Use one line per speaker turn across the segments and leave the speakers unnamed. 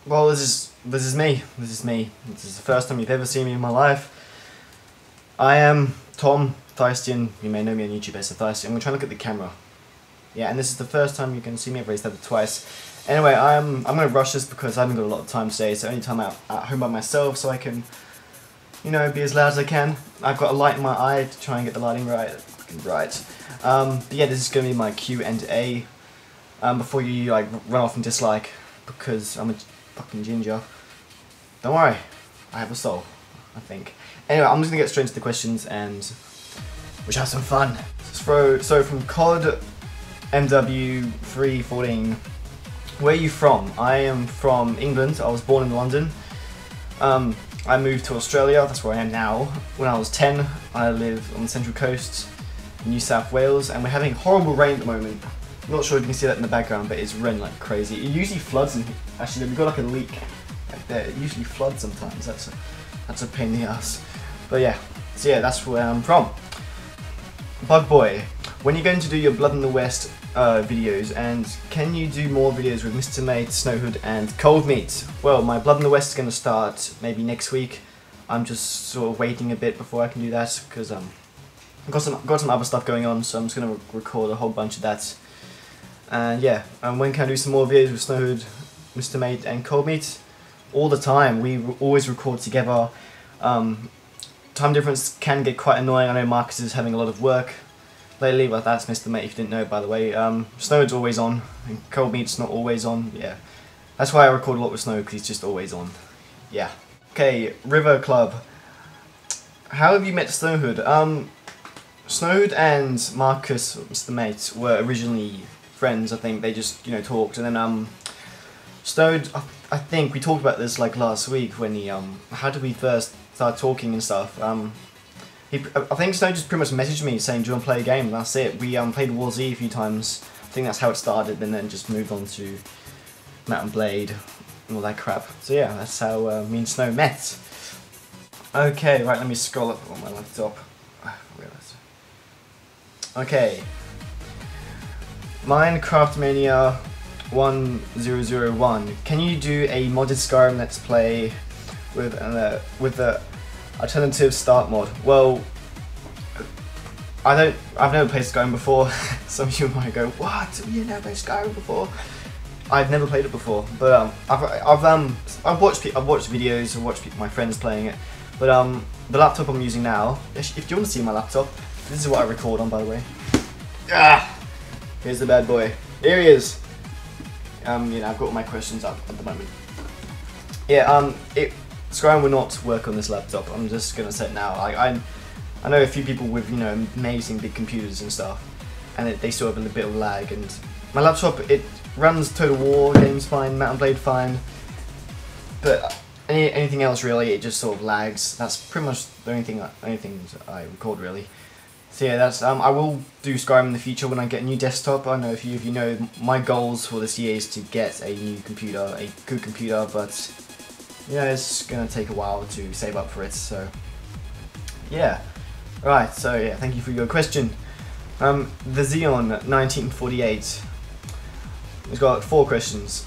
Well, this is me. This is me. This is the first time you've ever seen me in my life. I am Tom Theistian. You may know me on YouTube as Theistian. I'm gonna try and look at the camera. Yeah, and this is the first time you can see me. I've raised that twice. Anyway, I'm gonna rush this because I haven't got a lot of time today. It's the only time out at home by myself, so I can, you know, be as loud as I can. I've got a light in my eye to try and get the lighting right. Right. But yeah, this is gonna be my Q&A. Before you like run off and dislike because I'm a fucking ginger. Don't worry, I have a soul, I think. Anyway, I'm just gonna get straight into the questions and we shall have some fun. So from COD MW314, where are you from? I am from England. I was born in London. I moved to Australia, that's where I am now. When I was 10, I live on the Central Coast, New South Wales, and we're having horrible rain at the moment. I'm not sure if you can see that in the background, but it's raining like crazy. It usually floods in here. Actually, we've got like a leak right there. It usually floods sometimes. That's a pain in the ass. But yeah, so yeah, that's where I'm from. Bug Boy, when are you going to do your Blood in the West videos, and can you do more videos with Mr. Mate, Snowhood, and Cold Meat? Well, my Blood in the West is going to start maybe next week. I'm just sort of waiting a bit before I can do that because I've got some other stuff going on, so I'm just going to record a whole bunch of that. And yeah, and when can I do some more videos with Snowhood, Mr. Mate, and Cold Meat? All the time. We always record together. Time difference can get quite annoying. I know Marcus is having a lot of work lately, but that's Mr. Mate if you didn't know, by the way. Snowhood's always on, and Cold Meat's not always on. Yeah, that's why I record a lot with Snow, because he's just always on. Yeah. Okay, River Club. How have you met Snowhood? Snowhood and Marcus, Mr. Mate, were originally friends. I think they just, you know, talked, and then Snowhood, I think we talked about this like last week when he how did we first start talking and stuff. I think Snowhood just pretty much messaged me saying, do you want to play a game? And that's it. We played War Z a few times. I think that's how it started, and then just moved on to Mount and Blade and all that crap. So yeah, that's how me and Snow met. Okay, right, let me scroll up on my laptop. I realised. Okay. Minecraft Mania 1001. Can you do a modded Skyrim Let's Play with the alternative start mod? Well, I've never played Skyrim before. Some of you might go, "What? You never played Skyrim before?" I've never played it before, but I've watched videos. I've watched my friends playing it. But the laptop I'm using now. If you want to see my laptop, this is what I record on, by the way. Ah. Here's the bad boy. Here he is. You know, I've got all my questions up at the moment. Yeah, Skyrim will not work on this laptop. I'm just gonna say it now. I know a few people with, you know, amazing big computers and stuff, and they still have a bit of lag. And my laptop, it runs Total War games fine, Mount and Blade fine, but anything else really, it just sort of lags. That's pretty much the only things I record really. So yeah, that's I will do Skyrim in the future when I get a new desktop. I know if you know, my goals for this year is to get a new computer, a good computer, but you know, it's gonna take a while to save up for it. So yeah, right. So yeah, thank you for your question. The Xeon 1948. He's got 4 questions.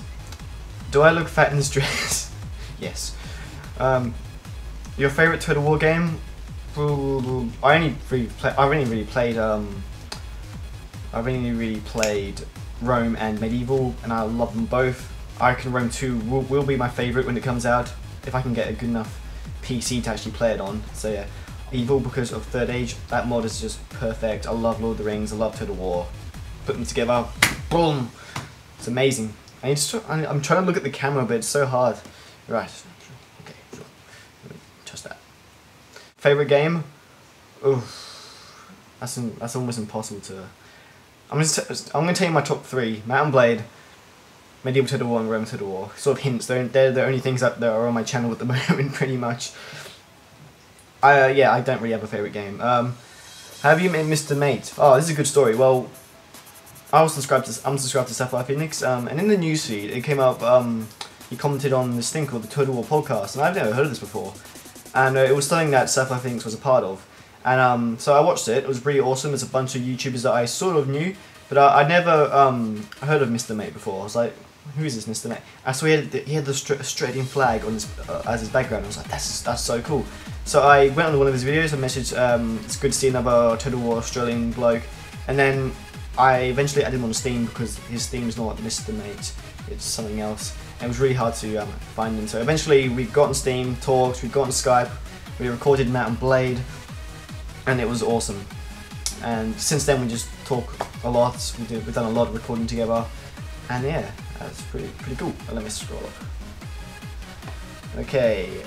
Do I look fat in this dress? Yes. Your favorite Total War game? I only really played Rome and Medieval, and I love them both. I reckon Rome 2 will be my favourite when it comes out, if I can get a good enough PC to actually play it on. So yeah, Evil because of Third Age, that mod is just perfect. I love Lord of the Rings, I love Total War. Put them together, boom! It's amazing. I'm trying to look at the camera, but it's so hard. Right, okay, sure. Just that. Favorite game? Oof, that's almost impossible to. I'm gonna tell you my top 3: Mount and Blade, Medieval Total War, and Roman Total War. Sort of hints. They're the only things that are on my channel at the moment, pretty much. Yeah, I don't really have a favorite game. Have you met Mr. Mate? Oh, this is a good story. Well, I'm subscribed to Sapphire Phoenix, and in the newsfeed it came up. He commented on this thing called the Total War podcast, and I've never heard of this before. And it was something that Sapphire Phoenix was a part of. And so I watched it. It was really awesome. There's a bunch of YouTubers that I sort of knew, but I'd never heard of Mr. Mate before. I was like, who is this Mr. Mate? I saw he had the Australian flag on his as his background. I was like, that's so cool. So I went on one of his videos and messaged, it's good to see another Total War Australian bloke. And then I eventually added him on Steam because his Steam is not Mr. Mate, it's something else. And it was really hard to find him. So eventually we got on Steam, talked, we got on Skype, we recorded Mount and Blade, and it was awesome. And since then we just talk a lot. We've done a lot of recording together, and yeah, that's pretty cool. Let me scroll up. Okay,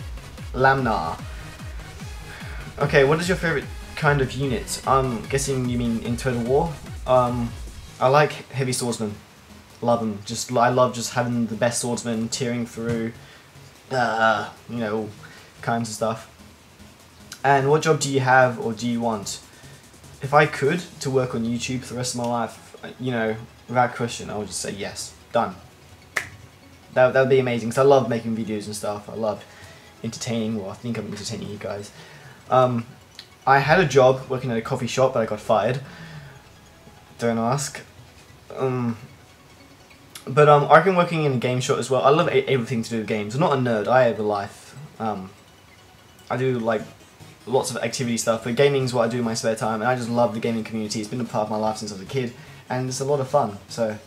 Lamnar. Okay, what is your favorite kind of unit? I'm guessing you mean in Total War. I like heavy swordsmen. Love them. I love just having the best swordsman tearing through, you know, all kinds of stuff. And what job do you have or do you want? If I could, to work on YouTube for the rest of my life, you know, without question, I would just say yes, done. That would be amazing, because I love making videos and stuff. I love entertaining, well, I think I'm entertaining you guys. I had a job working at a coffee shop, but I got fired. Don't ask. But I reckon working in a game shop as well. I love everything to do with games. I'm not a nerd, I have a life. I do like lots of activity stuff, but gaming is what I do in my spare time, and I just love the gaming community. It's been a part of my life since I was a kid, and it's a lot of fun. So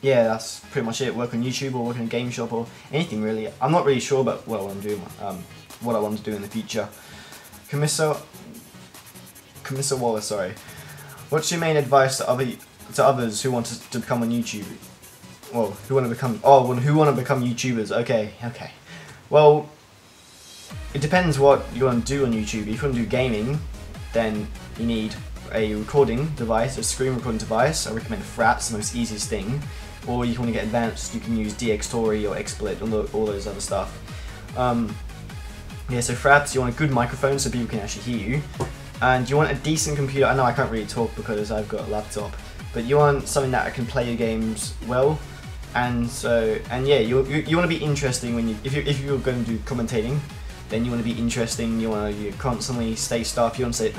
yeah, that's pretty much it. Work on YouTube or work in a game shop or anything really. I'm not really sure about what I'm doing, what I want to do in the future. Camissa Wallace, sorry. What's your main advice to others who want to become on YouTube? Well, who want to become YouTubers? Okay. Well, it depends what you want to do on YouTube. If you want to do gaming, then you need a recording device, a screen recording device. I recommend Fraps, the most easiest thing. Or if you want to get advanced, you can use DxTory or XSplit, all those other stuff. Yeah, so Fraps, you want a good microphone so people can actually hear you. And you want a decent computer. I know I can't really talk because I've got a laptop, but you want something that can play your games well. And yeah, you want to be interesting when if you're going to do commentating, then you want to be interesting. You want to constantly say stuff. You want to say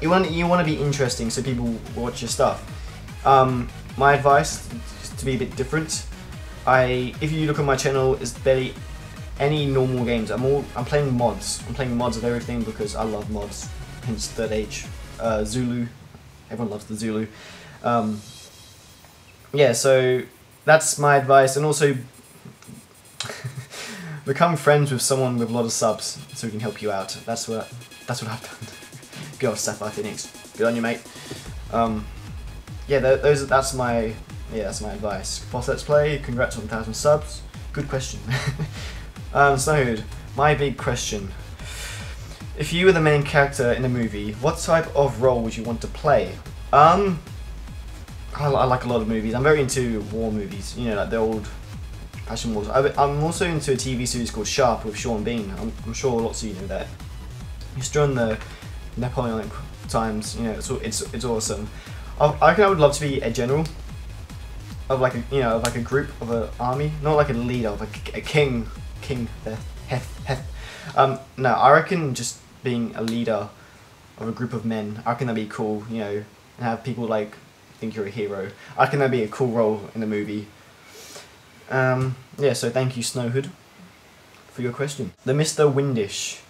you want to be interesting so people watch your stuff. My advice is to be a bit different. If you look at my channel, it's barely any normal games. I'm playing mods. I'm playing mods of everything because I love mods. Hence Third Age, Zulu. Everyone loves the Zulu. Yeah, so that's my advice, and also become friends with someone with a lot of subs so we can help you out. That's what I've done. Good old Sapphire Phoenix. Good on you, mate. Yeah, that's my advice. Boss Let's Play. Congrats on 1,000 subs. Good question. Snowhood, my big question. If you were the main character in a movie, what type of role would you want to play? I like a lot of movies. I'm very into war movies, you know, like the old fashion wars. I'm also into a TV series called Sharp with Sean Bean. I'm sure lots of you know that. It's during the Napoleonic times, you know, it's awesome. I reckon I would love to be a general of like a group of an army, not like a leader of a king. No, I reckon just being a leader of a group of men. I reckon that'd be cool, you know, and have people like think you're a hero. I reckon that'd be a cool role in the movie. Yeah, so thank you, Snowhood, for your question. The Mr. Windish.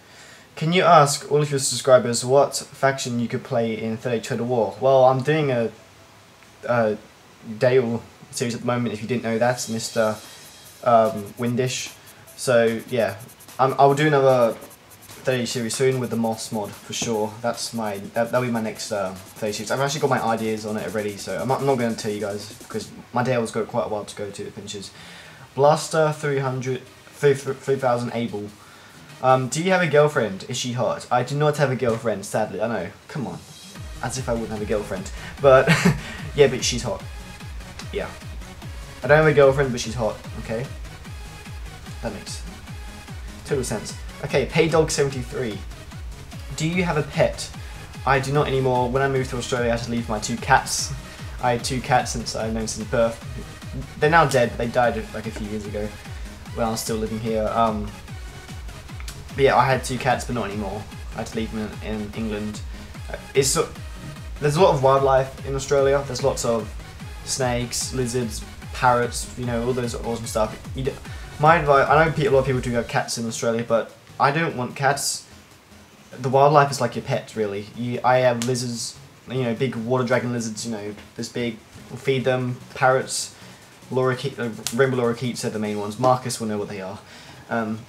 Can you ask all of your subscribers what faction you could play in Third Age Total War? Well, I'm doing a Dale series at the moment, if you didn't know that, Mr. Windish. So yeah, I'll do another 30 series soon with the Moss mod for sure. That'll be my next 30 series. I've actually got my ideas on it already, so I'm not going to tell you guys because my Dale's got quite a while to go to it finishes. Blaster 3000 Able. Do you have a girlfriend? Is she hot? I do not have a girlfriend, sadly. I know. Come on, as if I wouldn't have a girlfriend. But yeah, but she's hot. Yeah, I don't have a girlfriend, but she's hot. Okay. That makes total sense. Okay, Paydog73. Do you have a pet? I do not anymore. When I moved to Australia, I had to leave my 2 cats. I had 2 cats since I've known since birth. They're now dead, but they died like a few years ago when I was still living here. But yeah, I had 2 cats, but not anymore. I had to leave them in England. There's a lot of wildlife in Australia. There's lots of snakes, lizards, parrots, you know, all those awesome stuff. My advice, I know a lot of people do have cats in Australia, but I don't want cats. The wildlife is like your pet, really. I have lizards, you know, big water dragon lizards, you know, this big. We'll feed them. Parrots, rainbow lorikeets are the main ones. Marcus will know what they are.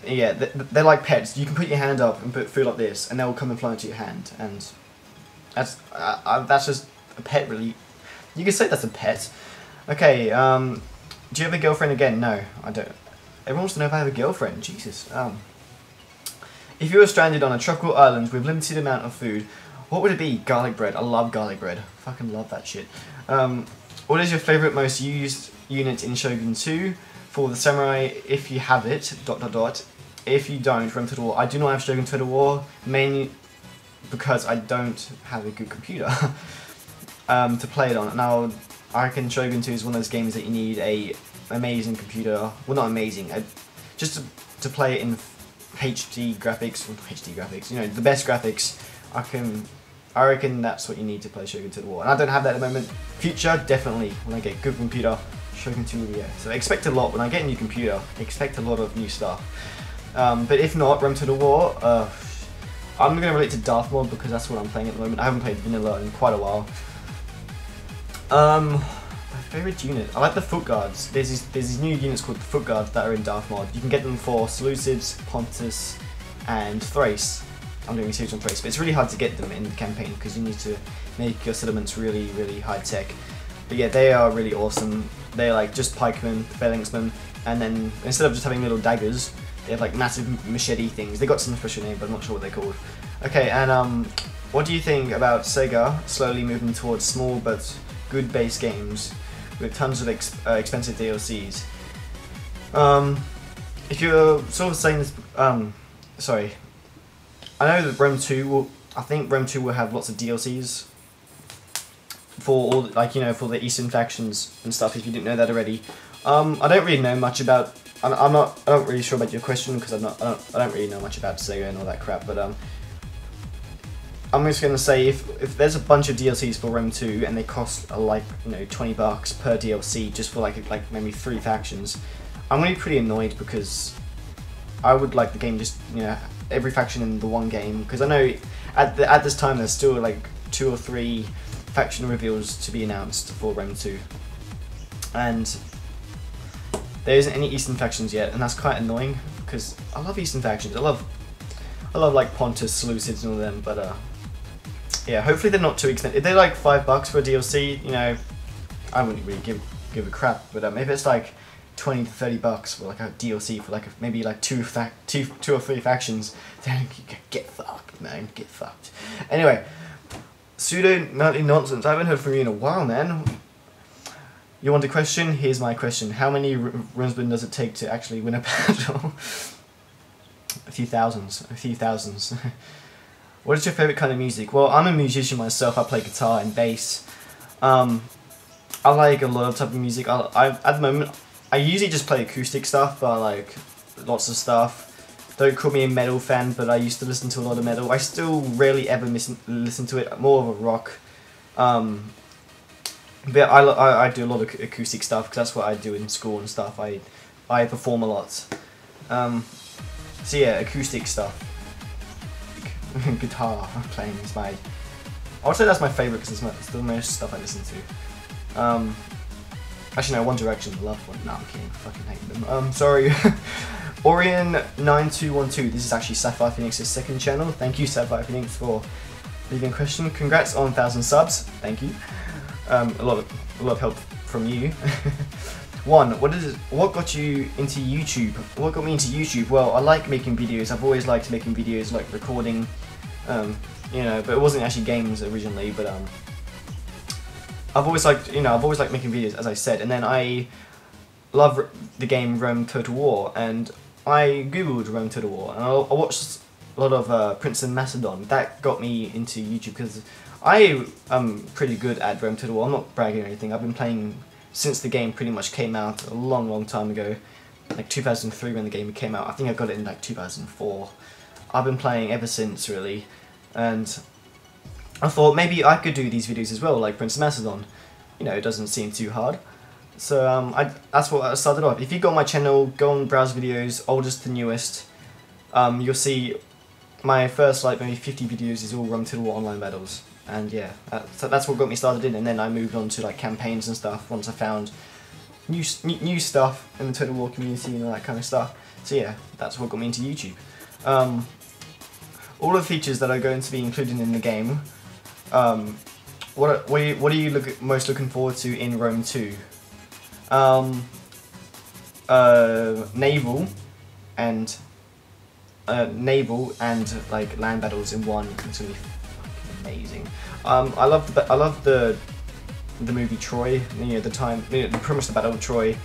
Yeah, they're like pets. You can put your hand up and put food like this, and they'll come and fly into your hand. And that's just a pet, really. You can say that's a pet. Okay. Do you have a girlfriend again? No, I don't. Everyone wants to know if I have a girlfriend. Jesus. If you were stranded on a tropical island with limited amount of food, what would it be? Garlic bread. I love garlic bread. Fucking love that shit. What is your favourite most used unit in Shogun 2? For the samurai, if you have it, ... If you don't, Realm Total War. I do not have Shogun Total War, mainly because I don't have a good computer to play it on. Now, I reckon Shogun 2 is one of those games that you need a amazing computer. Well, not amazing, just to play it in HD graphics, you know, the best graphics. I reckon that's what you need to play Shogun 2 War. And I don't have that at the moment. Future, definitely, when I get a good computer, Shogun 2 will be there. So expect a lot. When I get a new computer, expect a lot of new stuff. But if not, Realm to the War, I'm going to relate to Darth Mod because that's what I'm playing at the moment. I haven't played Vanilla in quite a while. My favourite unit, I like the Foot Guards. There's these new units called the Foot Guards that are in Darth Mod. You can get them for Seleucids, Pontus, and Thrace. I'm doing research on Thrace, but it's really hard to get them in the campaign because you need to make your settlements really, really high tech. But yeah, they are really awesome. They're like just pikemen, phalanxmen, and then instead of just having little daggers, they have like massive machete things. They got some special name, but I'm not sure what they're called. Okay, and what do you think about Sega slowly moving towards small but good base games with tons of expensive DLCs? If you're sort of saying this, sorry. I know that Rome 2 will. I think Rome 2 will have lots of DLCs for all, like, you know, for the Eastern factions and stuff. If you didn't know that already, I don't really know much about. I'm not really sure about your question because I don't really know much about Sega and all that crap. But I'm just gonna say if there's a bunch of DLCs for Rome 2 and they cost like, you know, $20 per DLC just for like maybe 3 factions, I'm gonna be pretty annoyed because I would like the game just, you know, every faction in the one game, because I know at this time there's still like 2 or 3 faction reveals to be announced for Rome 2, and there isn't any Eastern factions yet, and that's quite annoying because I love Eastern factions. I love like Pontus, Seleucids, and all them, but yeah, hopefully they're not too expensive. If they're like $5 for a DLC, you know, I wouldn't really give a crap. But if it's like $20 to $30 for like a DLC for like maybe like two or three factions, then you get fucked, man, get fucked. Anyway, pseudo nonsense. I haven't heard from you in a while, man. You want a question? Here's my question. How many runesburn does it take to actually win a battle? A few thousands. What is your favourite kind of music? Well, I'm a musician myself. I play guitar and bass. I like a lot of type of music. At the moment, I usually just play acoustic stuff, but I like lots of stuff. Don't call me a metal fan, but I used to listen to a lot of metal. I still rarely ever listen to it. More of a rock. But I do a lot of acoustic stuff because that's what I do in school and stuff. I perform a lot. So yeah, acoustic stuff. Guitar playing is I would say that's my favourite because it's the most stuff I listen to. Actually no, One Direction, love one. No, I'm kidding. I fucking hate them. Sorry. Orion9212. This is actually Sapphire Phoenix's second channel. Thank you, Sapphire Phoenix, for leaving a question. Congrats on 1,000 subs. Thank you. A lot of help from you. What got you into YouTube? What got me into YouTube? Well, I like making videos. I've always liked making videos, like recording, you know, but it wasn't actually games originally. But I've always liked making videos, as I said. And then I love the game Rome Total War, and I googled Rome Total War, and I watched a lot of Prince of Macedon. That got me into YouTube because I am pretty good at Rome Total War. I'm not bragging or anything. I've been playing since the game pretty much came out a long time ago, like 2003 when the game came out. I think I got it in like 2004. I've been playing ever since, really, and I thought maybe I could do these videos as well, like Prince of Macedon. you know, it doesn't seem too hard. So that's what I started off. If you go on my channel, go on browse videos, oldest to newest, you'll see my first like maybe 50 videos is all Rome Total War online battles. And yeah, so that's what got me started in, and then I moved on to like campaigns and stuff once I found new stuff in the Total War community and all that kind of stuff. So yeah, that's what got me into YouTube. All the features that are going to be included in the game, what are you most looking forward to in Rome 2? Naval and like land battles in one. It's gonna be fucking amazing. I love the movie Troy. You know, pretty much the Battle of Troy.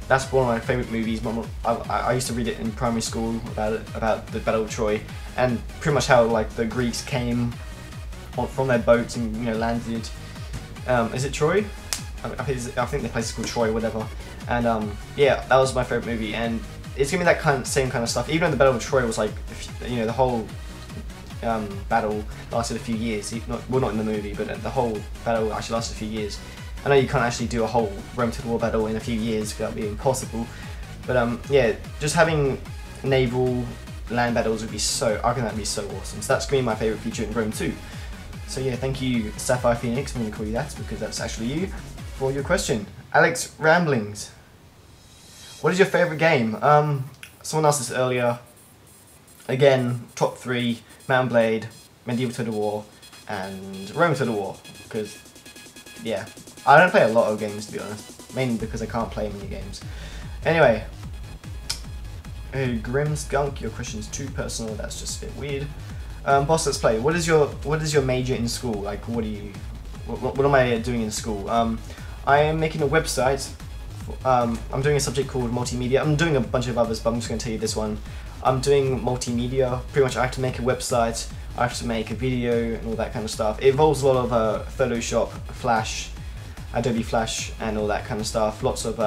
That's one of my favourite movies. I used to read it in primary school about the Battle of Troy, and pretty much how like the Greeks came from their boats and, you know, landed. Is it Troy? I think the place is called Troy, or whatever. And yeah, that was my favourite movie, and it's gonna be that same kind of stuff. Even though the Battle of Troy was like, you know, the whole battle lasted a few years. Well, not in the movie, but the whole battle actually lasted a few years. I know you can't actually do a whole Rome Total War battle in a few years, that would be impossible. But yeah, just having naval land battles would be I reckon that'd be so awesome. So that's gonna be my favourite feature in Rome 2. So yeah, thank you, Sapphire Phoenix. I'm gonna call you that because that's actually you, for your question. Alex Ramblings. What is your favourite game? Someone asked this earlier. Again, top 3, Mount & Blade, Medieval Total War, and Rome Total War. Because, yeah, I don't play a lot of games, to be honest. Mainly because I can't play many games. Anyway, Grim Skunk, your question's too personal. That's just a bit weird. Boss, let's play. What is your major in school? Like, what am I doing in school? I am making a website. I'm doing a subject called multimedia. I'm doing a bunch of others, but I'm just going to tell you this one. I'm doing multimedia. Pretty much I have to make a website, I have to make a video and all that kind of stuff. It involves a lot of Photoshop, Flash, Adobe Flash and all that kind of stuff. Lots of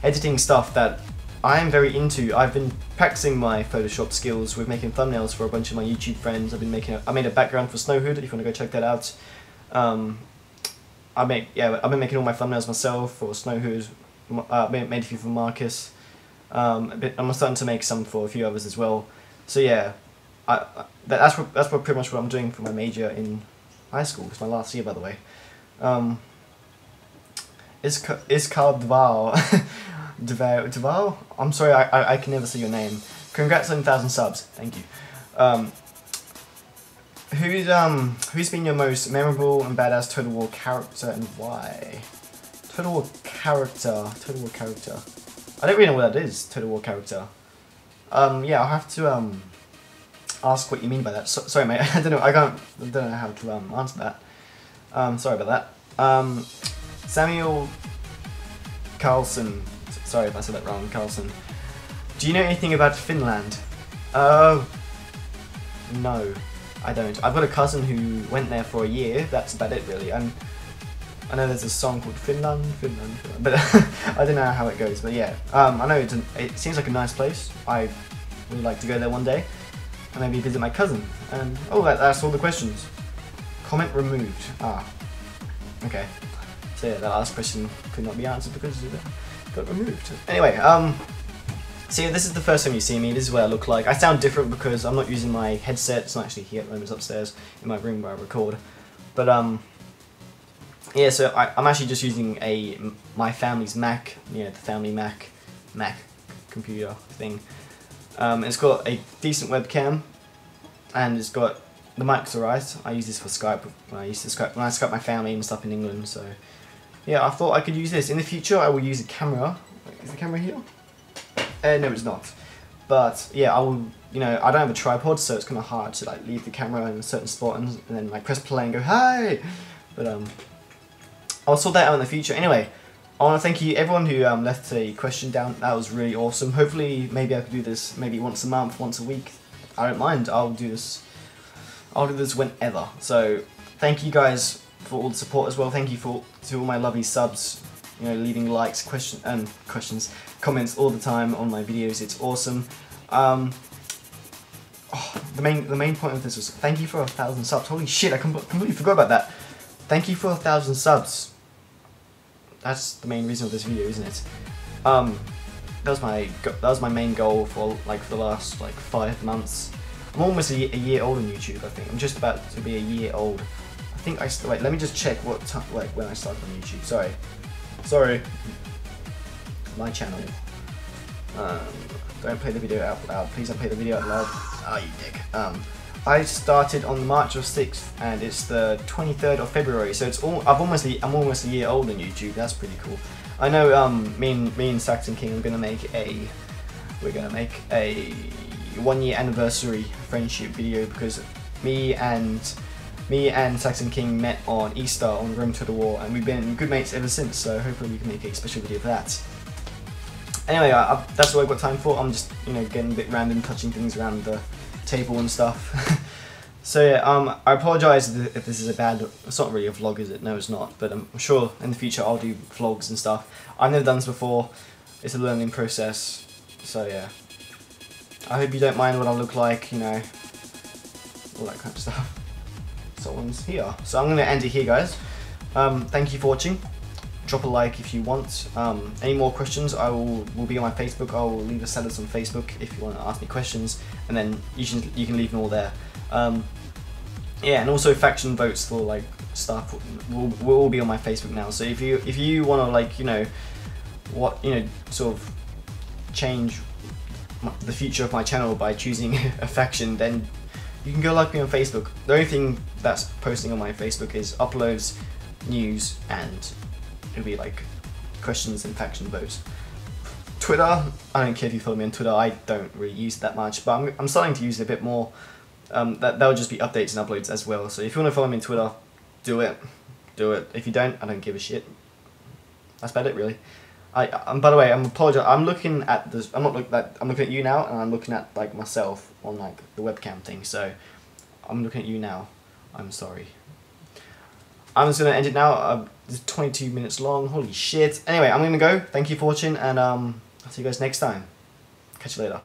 editing stuff that I am very into. I've been practicing my Photoshop skills with making thumbnails for a bunch of my YouTube friends. I made a background for Snowhood, if you want to go check that out. I've been making all my thumbnails myself for Snowhood. Made a few for Marcus. I'm starting to make some for a few others as well. So yeah, that's pretty much what I'm doing for my major in high school. It's my last year, by the way. It's called Dval. Dval? I'm sorry, I can never say your name. Congrats on 1,000 subs. Thank you. Who's been your most memorable and badass Total War character and why? Total War character. I don't really know what that is. Total War character. Yeah, I'll have to ask what you mean by that. Sorry, mate. I don't know how to answer that. Sorry about that. Samuel Carlson. Sorry if I said that wrong, Carlson. Do you know anything about Finland? No, I don't. I've got a cousin who went there for a year. That's about it, really. I know there's a song called Finland, but I don't know how it goes. But yeah, I know it seems like a nice place. I would like to go there one day and maybe visit my cousin. And oh, that's all the questions. Comment removed. Ah, okay. So yeah, that last question could not be answered because it got removed. Anyway, so yeah, this is the first time you see me. This is what I look like. I sound different because I'm not using my headset. It's not actually here at the moment. It's upstairs in my room where I record. But yeah, so I'm actually just using my family's Mac. You know, the family Mac computer thing. It's got a decent webcam, and it's got the mic's alright. I use this for Skype when I Skype my family and stuff in England. So yeah, I thought I could use this in the future. I will use a camera. Is the camera here? No, it's not. But yeah, I will. You know, I don't have a tripod, so it's kind of hard to like leave the camera in a certain spot and then like press play and go hi. But I'll sort that out in the future. Anyway, I want to thank you everyone who left a question down. That was really awesome. Hopefully, maybe I could do this maybe once a month, once a week. I don't mind. I'll do this whenever. So thank you guys for all the support as well. Thank you to all my lovely subs. You know, leaving likes, comments all the time on my videos. It's awesome. The main point of this was thank you for 1,000 subs. Holy shit! I completely forgot about that. thank you for 1,000 subs. That's the main reason of this video, isn't it? That was my main goal for the last 5 months. I'm almost a year old on YouTube. I think I'm just about to be a year old. I think wait. Let me just check what when I started on YouTube. Sorry. My channel. Don't play the video out loud. Please don't play the video out loud. Ah, you dick. I started on March 6th, and it's the 23rd of February. So I'm almost a year old on YouTube. That's pretty cool. I know. Me and Saxon King we're gonna make a 1-year anniversary friendship video, because me and Saxon King met on Easter on Rome to the War, and we've been good mates ever since. So hopefully we can make a special video for that. Anyway, that's all I've got time for. I'm just getting a bit random, touching things around the table and stuff. So yeah, I apologise if this is a bad. It's not really a vlog, is it? No, it's not. But I'm sure in the future I'll do vlogs and stuff. I've never done this before. It's a learning process. So yeah, I hope you don't mind what I look like. All that kind of stuff. Someone's here. So I'm gonna end it here, guys. Thank you for watching. Drop a like if you want. Any more questions, I will be on my Facebook. I will leave a status on Facebook if you want to ask me questions, and then you can leave them all there. Yeah, and also faction votes for stuff will all be on my Facebook now. So if you want to sort of change the future of my channel by choosing a faction, then you can go like me on Facebook. The only thing that's posting on my Facebook is uploads, news, and it'll be questions and faction votes. Twitter, I don't care if you follow me on Twitter. I don't really use it that much, but I'm starting to use it a bit more. That'll just be updates and uploads as well. So if you want to follow me on Twitter, do it. If you don't, I don't give a shit. That's about it, really. By the way, I'm apologizing. I'm looking at this. I'm looking at you now, and I'm looking at myself on the webcam thing. So I'm looking at you now. I'm sorry. I'm just gonna end it now. It's 22 minutes long. Holy shit. Anyway, I'm gonna go. Thank you for watching, and I'll see you guys next time. Catch you later.